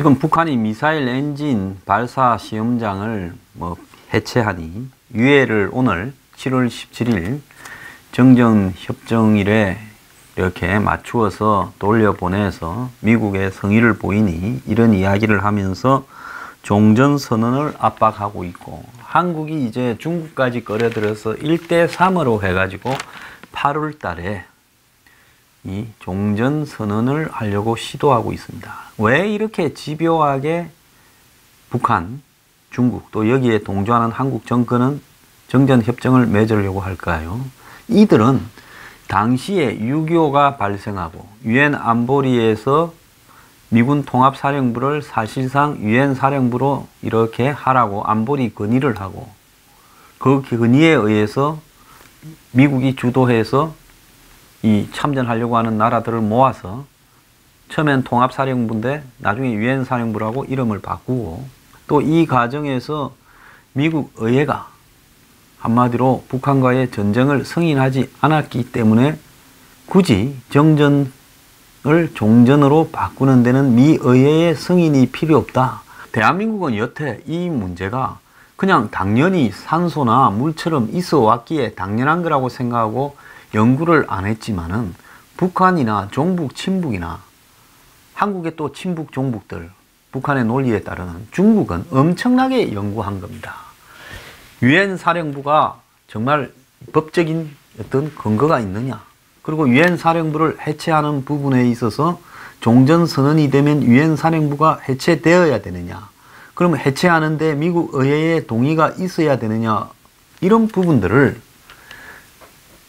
지금 북한이 미사일 엔진 발사 시험장을 해체하니 유해를 오늘 7월 17일 정전협정일에 이렇게 맞추어서 돌려보내서 미국의 성의를 보이니 이런 이야기를 하면서 종전선언을 압박하고 있고, 한국이 이제 중국까지 끌어들여서 1대3으로 해가지고 8월 달에 이 종전선언을 하려고 시도하고 있습니다. 왜 이렇게 집요하게 북한, 중국 또 여기에 동조하는 한국 정권은 정전협정을 맺으려고 할까요? 이들은 당시에 6.25가 발생하고 유엔 안보리에서 미군 통합사령부를 사실상 유엔 사령부로 이렇게 하라고 안보리 건의를 하고, 그 건의에 의해서 미국이 주도해서 이 참전하려고 하는 나라들을 모아서 처음엔 통합사령부인데 나중에 유엔 사령부라고 이름을 바꾸고, 또 이 과정에서 미국 의회가 한마디로 북한과의 전쟁을 승인하지 않았기 때문에 굳이 정전을 종전으로 바꾸는 데는 미 의회의 승인이 필요 없다. 대한민국은 여태 이 문제가 그냥 당연히 산소나 물처럼 있어 왔기에 당연한 거라고 생각하고 연구를 안 했지만은, 북한이나 종북, 친북이나 한국의 또 친북, 종북들, 북한의 논리에 따르는 중국은 엄청나게 연구한 겁니다. 유엔 사령부가 정말 법적인 어떤 근거가 있느냐, 그리고 유엔 사령부를 해체하는 부분에 있어서 종전선언이 되면 유엔 사령부가 해체되어야 되느냐, 그러면 해체하는데 미국 의회의 동의가 있어야 되느냐, 이런 부분들을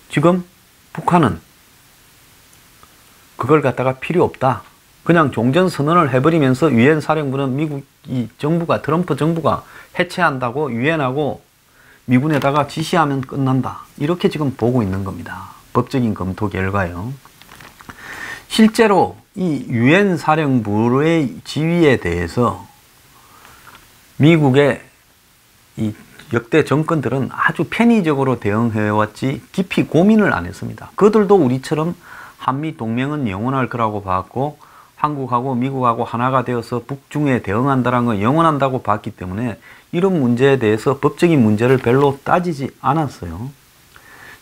지금 북한은 그걸 갖다가 필요 없다, 그냥 종전선언을 해버리면서 유엔 사령부는 미국이 정부가, 트럼프 정부가 해체한다고 유엔하고 미군에다가 지시하면 끝난다, 이렇게 지금 보고 있는 겁니다. 법적인 검토 결과요. 실제로 이 유엔 사령부의 지위에 대해서 미국의 이 역대 정권들은 아주 편의적으로 대응해왔지 깊이 고민을 안 했습니다. 그들도 우리처럼 한미 동맹은 영원할 거라고 봤고, 한국하고 미국하고 하나가 되어서 북중에 대응한다는 건 영원한다고 봤기 때문에 이런 문제에 대해서 법적인 문제를 별로 따지지 않았어요.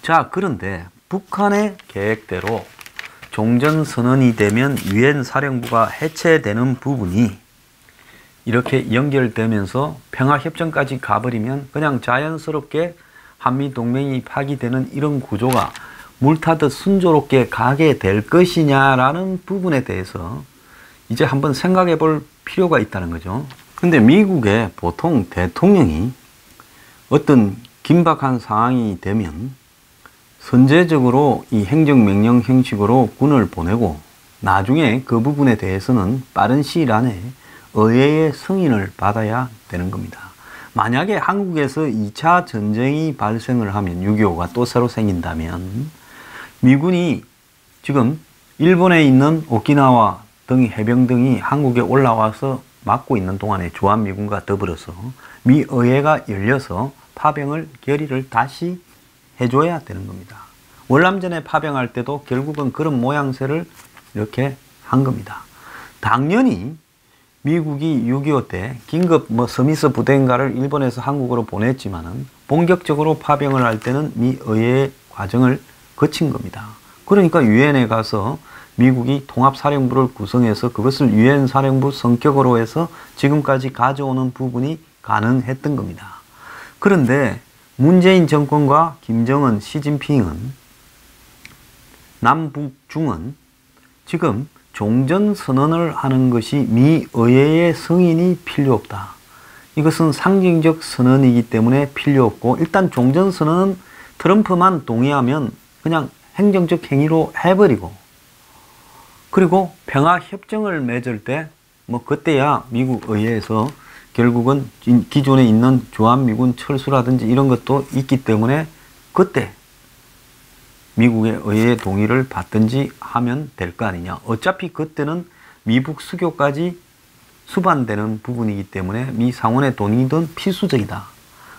자, 그런데 북한의 계획대로 종전선언이 되면 유엔 사령부가 해체되는 부분이 이렇게 연결되면서 평화협정까지 가버리면 그냥 자연스럽게 한미동맹이 파기되는 이런 구조가 물타듯 순조롭게 가게 될 것이냐라는 부분에 대해서 이제 한번 생각해 볼 필요가 있다는 거죠. 근데 미국의 보통 대통령이 어떤 긴박한 상황이 되면 선제적으로 이 행정명령 형식으로 군을 보내고, 나중에 그 부분에 대해서는 빠른 시일 안에 의회의 승인을 받아야 되는 겁니다. 만약에 한국에서 2차 전쟁이 발생을 하면, 6.25가 또 새로 생긴다면, 미군이 지금 일본에 있는 오키나와 등 해병 등이 한국에 올라와서 막고 있는 동안에 주한미군과 더불어서 미 의회가 열려서 파병을 결의를 다시 해줘야 되는 겁니다. 월남전에 파병할 때도 결국은 그런 모양새를 이렇게 한 겁니다. 당연히 미국이 6.25 때 긴급 서미스 부대인가를 일본에서 한국으로 보냈지만은 본격적으로 파병을 할 때는 미 의회의 과정을 거친 겁니다. 그러니까 유엔에 가서 미국이 통합사령부를 구성해서 그것을 유엔 사령부 성격으로 해서 지금까지 가져오는 부분이 가능했던 겁니다. 그런데 문재인 정권과 김정은, 시진핑은, 남북중은 지금 종전선언을 하는 것이 미 의회의 승인이 필요 없다, 이것은 상징적 선언이기 때문에 필요 없고, 일단 종전선언은 트럼프만 동의하면 그냥 행정적 행위로 해버리고, 그리고 평화협정을 맺을 때 그때야 미국 의회에서 결국은 기존에 있는 주한미군 철수라든지 이런 것도 있기 때문에 그때 미국의 의회의 동의를 받든지 하면 될 거 아니냐. 어차피 그때는 미북 수교까지 수반되는 부분이기 때문에 미 상원의 동의는 필수적이다.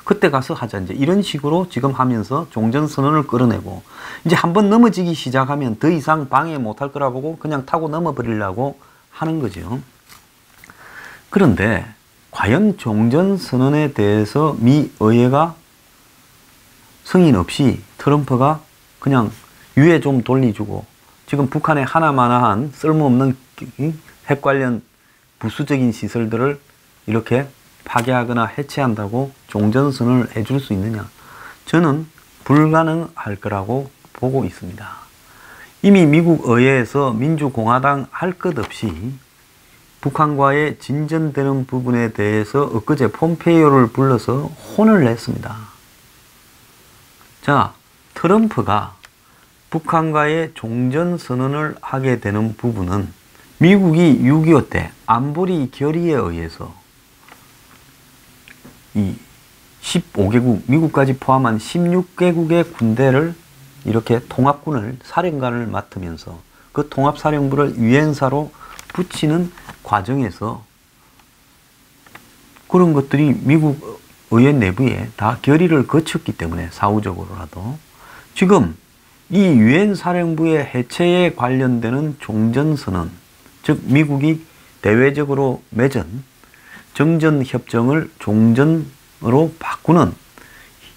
그때 가서 하자. 이제 이런 식으로 지금 하면서 종전선언을 끌어내고, 이제 한번 넘어지기 시작하면 더 이상 방해 못할 거라 보고 그냥 타고 넘어버리려고 하는 거죠. 그런데 과연 종전선언에 대해서 미 의회가 승인 없이 트럼프가 그냥 유예 좀 돌려주고 지금 북한의 하나마나한 쓸모없는 핵 관련 부수적인 시설들을 이렇게 파괴하거나 해체한다고 종전선언을 해줄 수 있느냐? 저는 불가능할 거라고 보고 있습니다. 이미 미국 의회에서 민주공화당 할 것 없이 북한과의 진전되는 부분에 대해서 엊그제 폼페이오를 불러서 혼을 냈습니다. 자, 트럼프가 북한과의 종전선언을 하게 되는 부분은 미국이 6.25 때 안보리 결의에 의해서 이 15개국, 미국까지 포함한 16개국의 군대를 이렇게 통합군을, 사령관을 맡으면서 그 통합사령부를 유엔사로 붙이는 과정에서 그런 것들이 미국 의회 내부에 다 결의를 거쳤기 때문에 사후적으로라도 지금 이 유엔 사령부의 해체에 관련되는 종전선언, 즉 미국이 대외적으로 맺은 정전협정을 종전으로 바꾸는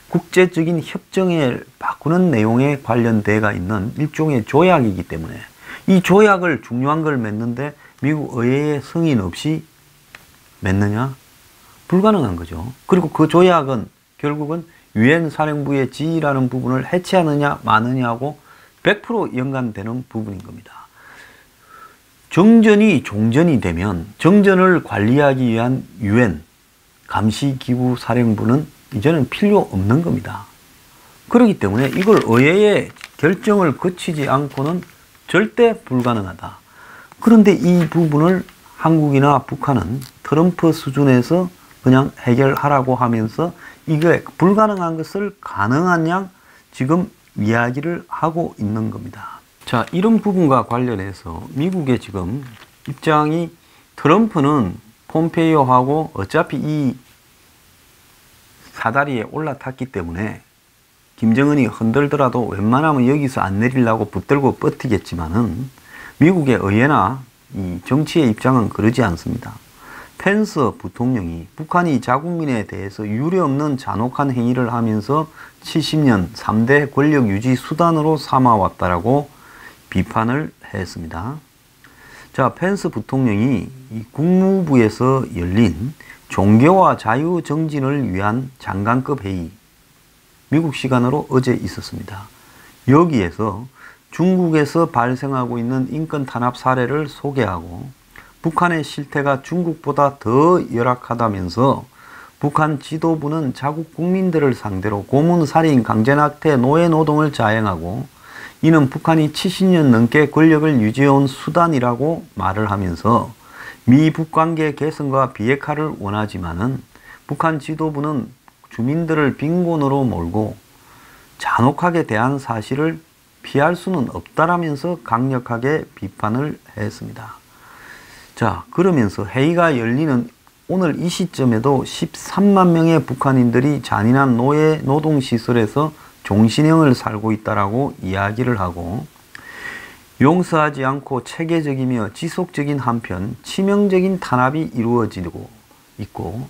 국제적인 협정에 바꾸는 내용에 관련돼가 있는 일종의 조약이기 때문에 이 조약을 중요한 걸 맺는데 미국 의회의 승인 없이 맺느냐? 불가능한 거죠. 그리고 그 조약은 결국은 유엔 사령부의 지휘라는 부분을 해체하느냐 마느냐하고 100% 연관되는 부분인 겁니다. 정전이 종전이 되면 정전을 관리하기 위한 유엔 감시기구 사령부는 이제는 필요 없는 겁니다. 그렇기 때문에 이걸 의회의 결정을 거치지 않고는 절대 불가능하다. 그런데 이 부분을 한국이나 북한은 트럼프 수준에서 그냥 해결하라고 하면서 이게 불가능한 것을 가능한 양 지금 이야기를 하고 있는 겁니다. 자, 이런 부분과 관련해서 미국의 지금 입장이 트럼프는 폼페이오하고 어차피 이 사다리에 올라탔기 때문에 김정은이 흔들더라도 웬만하면 여기서 안 내리려고 붙들고 버티겠지만은 미국의 의회나 이 정치의 입장은 그러지 않습니다. 펜스 부통령이 북한이 자국민에 대해서 유례없는 잔혹한 행위를 하면서 70년 3대 권력 유지 수단으로 삼아왔다라고 비판을 했습니다. 자, 펜스 부통령이 이 국무부에서 열린 종교와 자유 정진을 위한 장관급 회의, 미국 시간으로 어제 있었습니다. 여기에서 중국에서 발생하고 있는 인권 탄압 사례를 소개하고 북한의 실태가 중국보다 더 열악하다면서 북한 지도부는 자국 국민들을 상대로 고문, 살인, 강제낙태, 노예노동을 자행하고 이는 북한이 70년 넘게 권력을 유지해온 수단이라고 말을 하면서 미북 관계 개선과 비핵화를 원하지만은 북한 지도부는 주민들을 빈곤으로 몰고 잔혹하게 대한 사실을 피할 수는 없다라면서 강력하게 비판을 했습니다. 자, 그러면서 회의가 열리는 오늘 이 시점에도 13만 명의 북한인들이 잔인한 노예 노동시설에서 종신형을 살고 있다라고 이야기를 하고 용서하지 않고 체계적이며 지속적인 한편 치명적인 탄압이 이루어지고 있고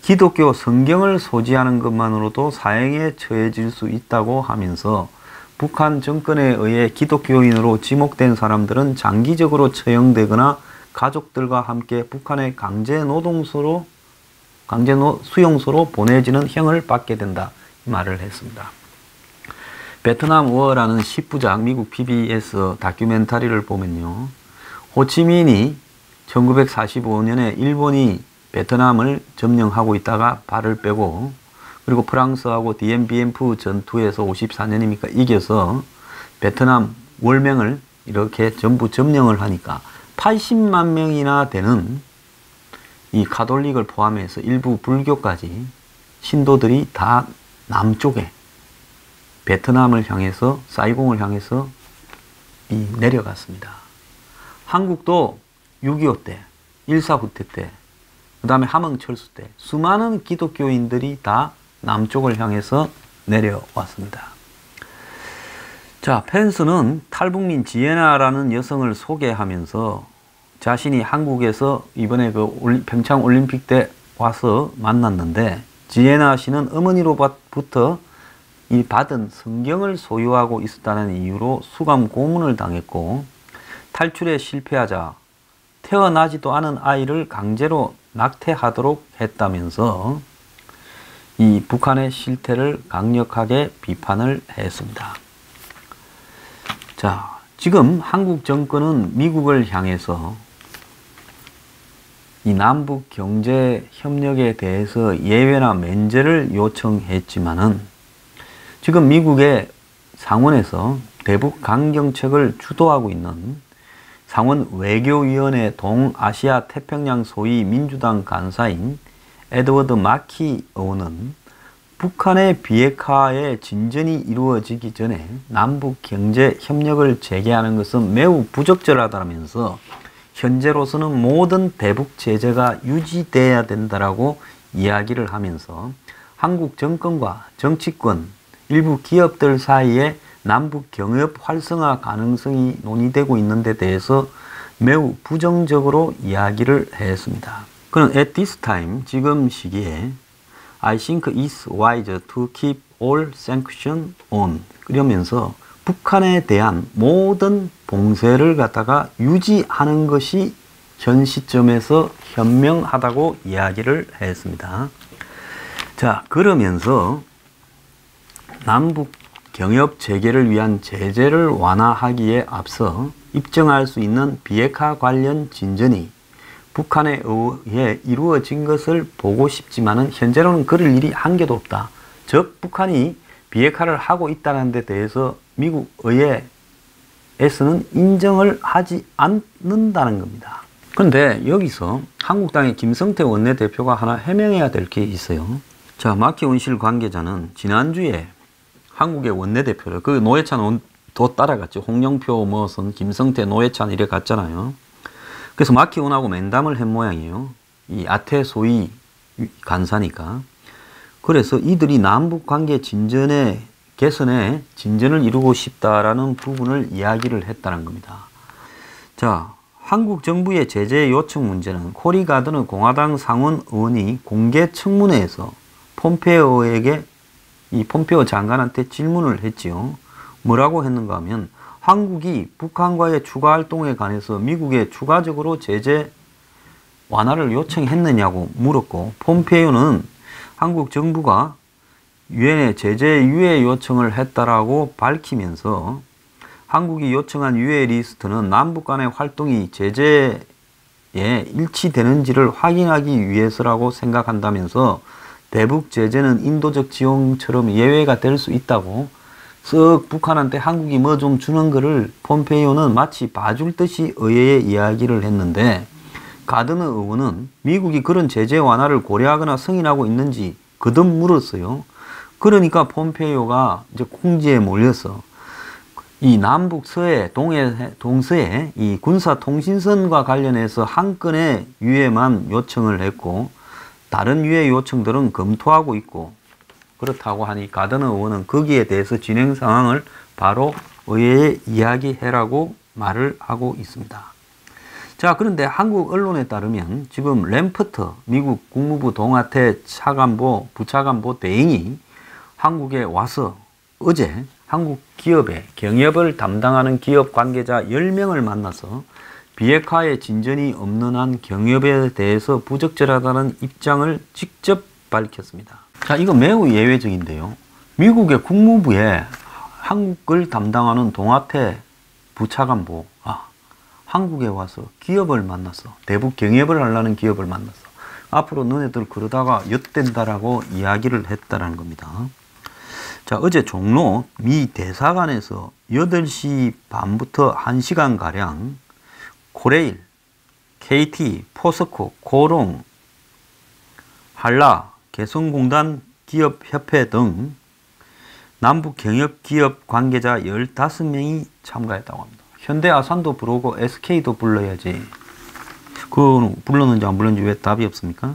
기독교 성경을 소지하는 것만으로도 사형에 처해질 수 있다고 하면서 북한 정권에 의해 기독교인으로 지목된 사람들은 장기적으로 처형되거나 가족들과 함께 북한의 강제 수용소로 보내지는 형을 받게 된다. 이 말을 했습니다. 베트남 워라는 10부작 미국 PBS 다큐멘터리를 보면요. 호치민이 1945년에 일본이 베트남을 점령하고 있다가 발을 빼고 그리고 프랑스하고 디엠비엠프 전투에서 54년이니까 이겨서 베트남 월맹을 이렇게 전부 점령을 하니까 80만 명이나 되는 이 가톨릭을 포함해서 일부 불교까지 신도들이 다 남쪽에 베트남을 향해서 사이공을 향해서 내려갔습니다. 한국도 6.25 때, 1.4 후퇴 때, 그 다음에 함흥철수 때 수많은 기독교인들이 다 남쪽을 향해서 내려왔습니다. 자, 펜스는 탈북민 지에나라는 여성을 소개하면서 자신이 한국에서 이번에 그 평창 올림픽 때 와서 만났는데, 지에나 씨는 어머니로부터 이 받은 성경을 소유하고 있었다는 이유로 수감 고문을 당했고, 탈출에 실패하자 태어나지도 않은 아이를 강제로 낙태하도록 했다면서 이 북한의 실태를 강력하게 비판을 했습니다. 자, 지금 한국 정권은 미국을 향해서 이 남북 경제 협력에 대해서 예외나 면제를 요청했지만은, 지금 미국의 상원에서 대북 강경책을 주도하고 있는 상원 외교위원회 동아시아 태평양 소위 민주당 간사인 에드워드 마키 의원은 북한의 비핵화의 진전이 이루어지기 전에 남북 경제 협력을 재개하는 것은 매우 부적절하다면서 현재로서는 모든 대북 제재가 유지돼야 된다라고 이야기를 하면서 한국 정권과 정치권, 일부 기업들 사이에 남북 경협 활성화 가능성이 논의되고 있는 데 대해서 매우 부정적으로 이야기를 했습니다. 그는 at this time, 지금 시기에 I think it's wise to keep all sanctions on, 그러면서 북한에 대한 모든 봉쇄를 갖다가 유지하는 것이 현 시점에서 현명하다고 이야기를 했습니다. 자, 그러면서 남북 경협 재개를 위한 제재를 완화하기에 앞서 입증할 수 있는 비핵화 관련 진전이 북한에 의해 이루어진 것을 보고 싶지만은 현재로는 그럴 일이 한 개도 없다. 즉 북한이 비핵화를 하고 있다는 데 대해서 미국 의회에서는 인정을 하지 않는다는 겁니다. 그런데 여기서 한국당의 김성태 원내대표가 하나 해명해야 될 게 있어요. 자, 마키 온실 관계자는 지난주에 한국의 원내대표를, 그 노회찬 도 따라갔죠. 홍영표 무슨 김성태 노회찬 이래 갔잖아요. 그래서 마키 온하고 면담을 한 모양이에요. 이 아태 소위 간사니까. 그래서 이들이 남북 관계 진전에 개선에 진전을 이루고 싶다라는 부분을 이야기를 했다는 겁니다. 자, 한국 정부의 제재 요청 문제는 코리가드너 공화당 상원 의원이 공개 청문회에서 폼페이오에게 이 폼페이오 장관한테 질문을 했지요. 뭐라고 했는가 하면 한국이 북한과의 추가 활동에 관해서 미국에 추가적으로 제재 완화를 요청했느냐고 물었고, 폼페이오는 한국 정부가 유엔에 제재 유예 요청을 했다라고 밝히면서 한국이 요청한 유예 리스트는 남북 간의 활동이 제재에 일치되는지를 확인하기 위해서라고 생각한다면서 대북 제재는 인도적 지원처럼 예외가 될 수 있다고 쓱 북한한테 한국이 뭐 좀 주는 거를 폼페이오는 마치 봐줄 듯이 의회에 이야기를 했는데, 가드너 의원은 미국이 그런 제재 완화를 고려하거나 승인하고 있는지 거듭 물었어요. 그러니까 폼페이오가 이제 궁지에 몰려서 이 남북 서해, 동서해 이 군사 통신선과 관련해서 한 건의 유예만 요청을 했고 다른 유예 요청들은 검토하고 있고, 그렇다고 하니 가드너 의원은 거기에 대해서 진행 상황을 바로 의회에 이야기해라고 말을 하고 있습니다. 자, 그런데 한국 언론에 따르면 지금 램퍼터 미국 국무부 동아태 차관보 부차관보 대행이 한국에 와서 어제 한국 기업의 경협을 담당하는 기업 관계자 10명을 만나서 비핵화의 진전이 없는 한 경협에 대해서 부적절하다는 입장을 직접 밝혔습니다. 자, 이거 매우 예외적인데요. 미국의 국무부에 한국을 담당하는 동아태 부차관보 한국에 와서 기업을 만났어. 대북 경협을 하려는 기업을 만났어. 앞으로 너네들 그러다가 엿된다라고 이야기를 했다는 겁니다. 자, 어제 종로 미 대사관에서 8시 반부터 1시간가량 코레일, KT, 포스코, 고롱, 한라, 개성공단 기업협회 등 남북 경협 기업 관계자 15명이 참가했다고 합니다. 현대아산도 부르고 SK도 불러야지. 그거는 불렀는지 안 불렀는지 왜 답이 없습니까?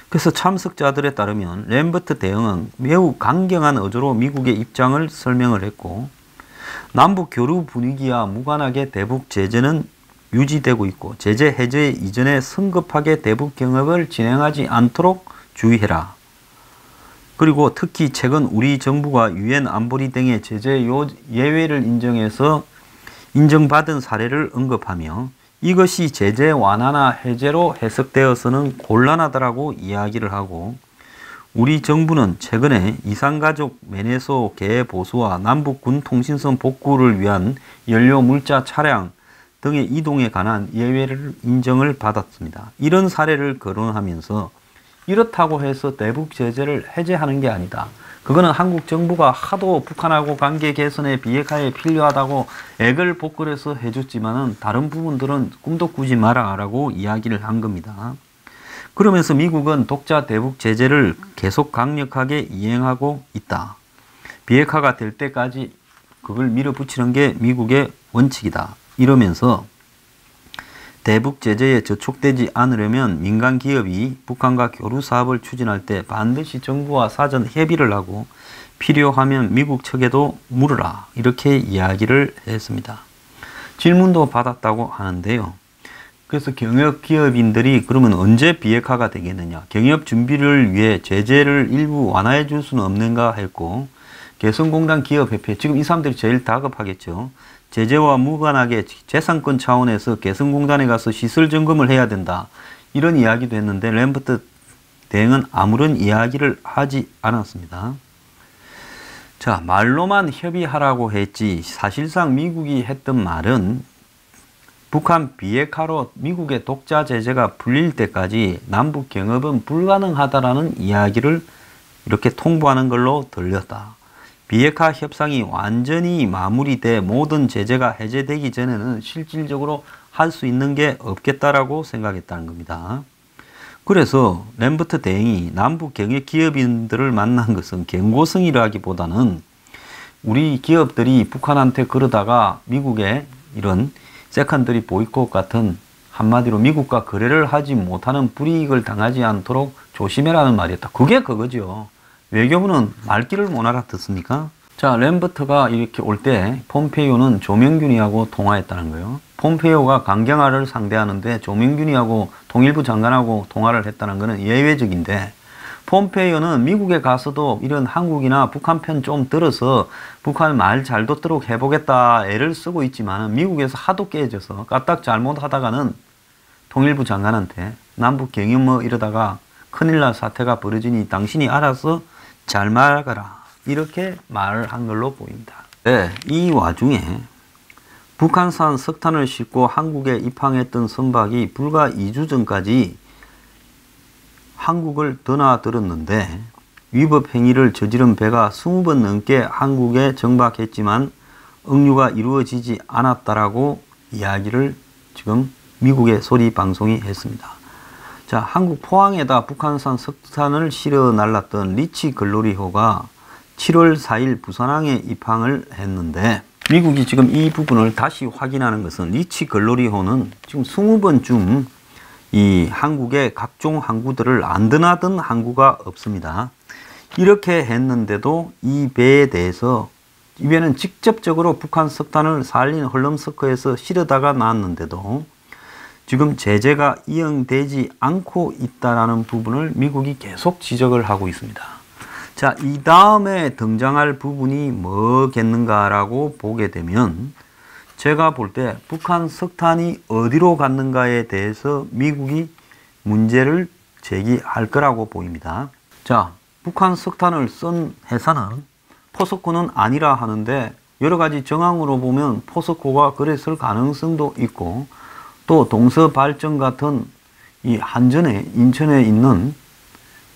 그래서 참석자들에 따르면 램버트 대응은 매우 강경한 어조로 미국의 입장을 설명을 했고, 남북 교류 분위기와 무관하게 대북 제재는 유지되고 있고 제재 해제 이전에 성급하게 대북 경협을 진행하지 않도록 주의해라. 그리고 특히 최근 우리 정부가 유엔 안보리 등의 제재 예외를 인정해서 인정받은 사례를 언급하며 이것이 제재 완화나 해제로 해석되어서는 곤란하다라고 이야기를 하고, 우리 정부는 최근에 이산가족 메네소 개보수와 남북군 통신선 복구를 위한 연료 물자 차량 등의 이동에 관한 예외를 인정을 받았습니다. 이런 사례를 거론하면서 이렇다고 해서 대북 제재를 해제하는 게 아니다. 그거는 한국 정부가 하도 북한하고 관계 개선에 비핵화에 필요하다고 액을 복걸해서 해줬지만은 다른 부분들은 꿈도 꾸지 마라 라고 이야기를 한 겁니다. 그러면서 미국은 독자 대북 제재를 계속 강력하게 이행하고 있다. 비핵화가 될 때까지 그걸 밀어붙이는 게 미국의 원칙이다. 이러면서 대북 제재에 저촉되지 않으려면 민간 기업이 북한과 교류 사업을 추진할 때 반드시 정부와 사전 협의를 하고 필요하면 미국 측에도 물으라. 이렇게 이야기를 했습니다. 질문도 받았다고 하는데요. 그래서 경협 기업인들이 그러면 언제 비핵화가 되겠느냐. 경협 준비를 위해 제재를 일부 완화해 줄 수는 없는가 했고, 개성공단 기업협회, 지금 이 사람들이 제일 다급하겠죠. 제재와 무관하게 재산권 차원에서 개성공단에 가서 시설 점검을 해야 된다. 이런 이야기도 했는데 램버트 대행은 아무런 이야기를 하지 않았습니다. 자, 말로만 협의하라고 했지 사실상 미국이 했던 말은 북한 비핵화로 미국의 독자 제재가 풀릴 때까지 남북 경협은 불가능하다라는 이야기를 이렇게 통보하는 걸로 들렸다. 비핵화 협상이 완전히 마무리돼 모든 제재가 해제되기 전에는 실질적으로 할 수 있는 게 없겠다라고 생각했다는 겁니다. 그래서 램버트 대행이 남북 경협 기업인들을 만난 것은 경고성이라기보다는 우리 기업들이 북한한테 그러다가 미국의 이런 세컨더리 보이콧 같은, 한마디로 미국과 거래를 하지 못하는 불이익을 당하지 않도록 조심해라는 말이었다. 그게 그거죠. 외교부는 말귀를 못 알아듣습니까? 자, 램버트가 이렇게 올 때 폼페이오는 조명균이하고 통화했다는 거예요. 폼페이오가 강경화를 상대하는데 조명균이하고 통일부 장관하고 통화를 했다는 것은 예외적인데, 폼페이오는 미국에 가서도 이런 한국이나 북한 편 좀 들어서 북한 말 잘 듣도록 해보겠다 애를 쓰고 있지만 미국에서 하도 깨져서 까딱 잘못하다가는 통일부 장관한테 남북 경협 뭐 이러다가 큰일 날 사태가 벌어지니 당신이 알아서 잘 말하거라. 이렇게 말을 한 걸로 보입니다. 네, 이 와중에 북한산 석탄을 싣고 한국에 입항했던 선박이 불과 2주 전까지 한국을 드나들었는데 위법 행위를 저지른 배가 20번 넘게 한국에 정박했지만 억류가 이루어지지 않았다라고 이야기를 지금 미국의 소리 방송이 했습니다. 자, 한국 포항에다 북한산 석탄을 실어 날랐던 리치 글로리호가 7월 4일 부산항에 입항을 했는데, 미국이 지금 이 부분을 다시 확인하는 것은 리치 글로리호는 지금 20번쯤 이 한국의 각종 항구들을 안 드나든 항구가 없습니다. 이렇게 했는데도 이 배에 대해서, 이 배는 직접적으로 북한 석탄을 살린 헐럼스커에서 실어다가 놨는데도 지금 제재가 이행되지 않고 있다는 부분을 미국이 계속 지적을 하고 있습니다. 자, 이 다음에 등장할 부분이 뭐겠는가라고 보게 되면, 제가 볼 때 북한 석탄이 어디로 갔는가에 대해서 미국이 문제를 제기할 거라고 보입니다. 자, 북한 석탄을 쓴 회사는 포스코는 아니라 하는데 여러 가지 정황으로 보면 포스코가 그랬을 가능성도 있고, 또 동서발전 같은 이 한전에 인천에 있는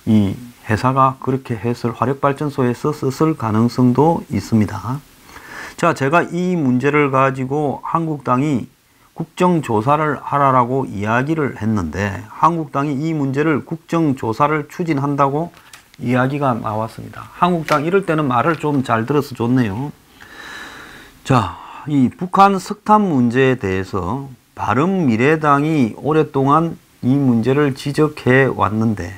이 회사가 그렇게 했을 화력발전소에서 썼을 가능성도 있습니다. 자, 제가 이 문제를 가지고 한국당이 국정조사를 하라고 이야기를 했는데 한국당이 이 문제를 국정조사를 추진한다고 이야기가 나왔습니다. 한국당 이럴 때는 말을 좀 잘 들어서 좋네요. 자, 이 북한 석탄 문제에 대해서 바른미래당이 오랫동안 이 문제를 지적해 왔는데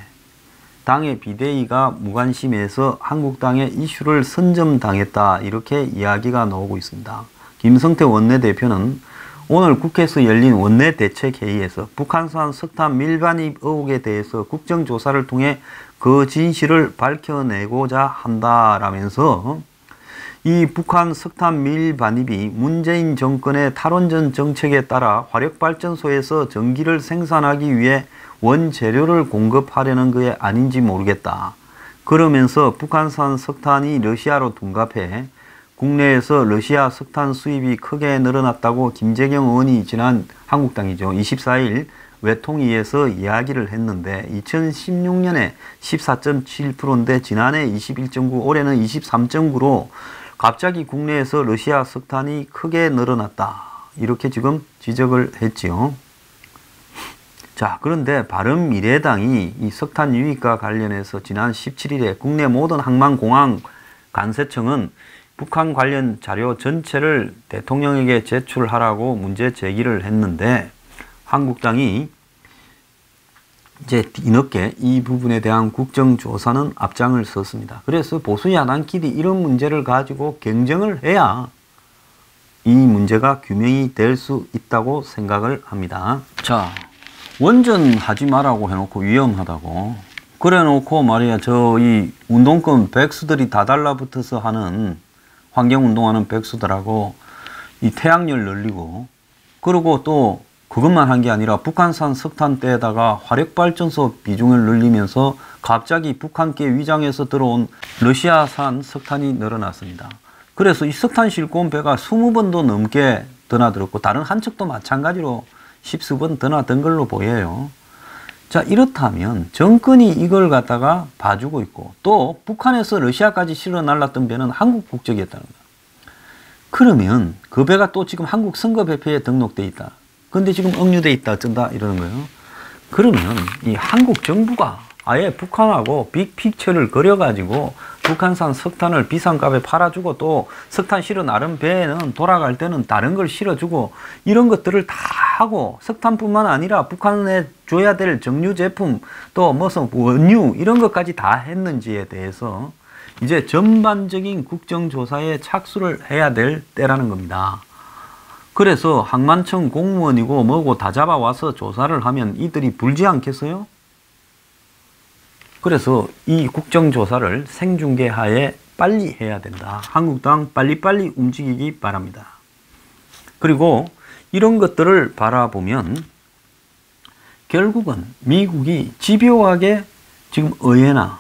당의 비대위가 무관심해서 한국당의 이슈를 선점당했다, 이렇게 이야기가 나오고 있습니다. 김성태 원내대표는 오늘 국회에서 열린 원내대책회의에서 북한산 석탄 밀반입 의혹에 대해서 국정조사를 통해 그 진실을 밝혀내고자 한다라면서 이 북한 석탄 밀반입이 문재인 정권의 탈원전 정책에 따라 화력발전소에서 전기를 생산하기 위해 원재료를 공급하려는 게 아닌지 모르겠다. 그러면서 북한산 석탄이 러시아로 둔갑해 국내에서 러시아 석탄 수입이 크게 늘어났다고 김재경 의원이 지난 한국당이죠. 24일 외통위에서 이야기를 했는데 2016년에 14.7%인데 지난해 21.9, 올해는 23.9로 갑자기 국내에서 러시아 석탄이 크게 늘어났다. 이렇게 지금 지적을 했지요. 자, 그런데 바른미래당이 이 석탄 유입과 관련해서 지난 17일에 국내 모든 항만공항 관세청은 북한 관련 자료 전체를 대통령에게 제출하라고 문제 제기를 했는데 한국당이 이제 뒤늦게 이 부분에 대한 국정조사는 앞장을 섰습니다. 그래서 보수 야당끼리 이런 문제를 가지고 경쟁을 해야 이 문제가 규명이 될 수 있다고 생각을 합니다. 자, 원전하지 말라고 해놓고 위험하다고 그래 놓고 말이야 이 운동권 백수들이 다 달라붙어서 하는 환경운동하는 백수들하고 이 태양열 늘리고 그리고 또 그것만 한 게 아니라 북한산 석탄대에다가 화력발전소 비중을 늘리면서 갑자기 북한계 위장에서 들어온 러시아산 석탄이 늘어났습니다. 그래서 이 석탄 싣고 온 배가 20번도 넘게 드나들었고 다른 한 척도 마찬가지로 10수번 드나든 걸로 보여요. 자, 이렇다면 정권이 이걸 갖다가 봐주고 있고 또 북한에서 러시아까지 실어 날랐던 배는 한국 국적이었다는 거야. 그러면 그 배가 또 지금 한국 선거배표에 등록돼 있다. 근데 지금 억류돼 있다 어쩐다 이러는 거예요. 그러면 이 한국 정부가 아예 북한하고 빅픽처를 그려가지고 북한산 석탄을 비싼 값에 팔아주고 또 석탄 실어 나른 배에는 돌아갈 때는 다른 걸 실어주고 이런 것들을 다 하고 석탄뿐만 아니라 북한에 줘야 될 정유 제품 또 무슨 원유 이런 것까지 다 했는지에 대해서 이제 전반적인 국정조사에 착수를 해야 될 때라는 겁니다. 그래서 항만청 공무원이고 뭐고 다 잡아와서 조사를 하면 이들이 불지 않겠어요? 그래서 이 국정조사를 생중계하에 빨리 해야 된다. 한국당 빨리빨리 움직이기 바랍니다. 그리고 이런 것들을 바라보면 결국은 미국이 집요하게 지금 의회나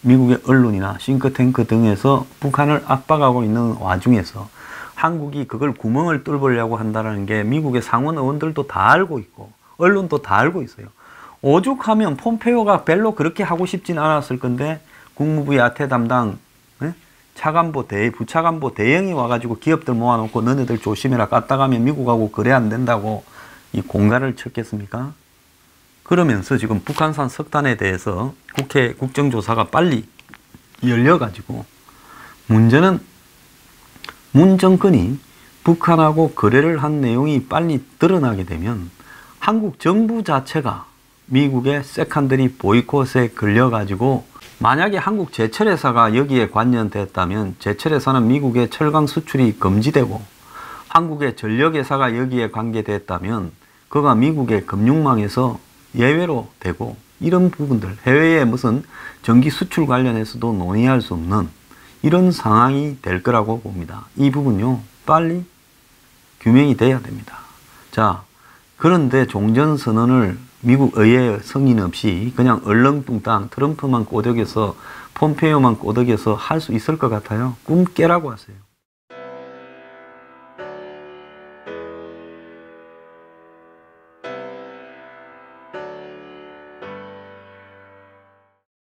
미국의 언론이나 싱크탱크 등에서 북한을 압박하고 있는 와중에서 한국이 그걸 구멍을 뚫으려고 한다는 게 미국의 상원 의원들도 다 알고 있고 언론도 다 알고 있어요. 오죽하면 폼페이오가 별로 그렇게 하고 싶진 않았을 건데 국무부의 아태 담당 차관보 부차관보 대행이 와가지고 기업들 모아놓고 너네들 조심해라 까딱하면 미국하고 거래 안 된다고 이 공갈을 쳤겠습니까? 그러면서 지금 북한산 석탄에 대해서 국회 국정조사가 빨리 열려가지고 문제는 문 정권이 북한하고 거래를 한 내용이 빨리 드러나게 되면 한국 정부 자체가 미국의 세컨더리 보이콧에 걸려가지고 만약에 한국 제철회사가 여기에 관련됐다면 제철회사는 미국의 철강 수출이 금지되고 한국의 전력회사가 여기에 관계됐다면 그가 미국의 금융망에서 예외로 되고 이런 부분들 해외에 무슨 전기 수출 관련해서도 논의할 수 없는 이런 상황이 될 거라고 봅니다. 이 부분요 빨리 규명이 돼야 됩니다. 자, 그런데 종전선언을 미국 의회 승인 없이 그냥 얼렁뚱땅 트럼프만 꼬덕여서 폼페이오만 꼬덕여서 할 수 있을 것 같아요. 꿈 깨라고 하세요.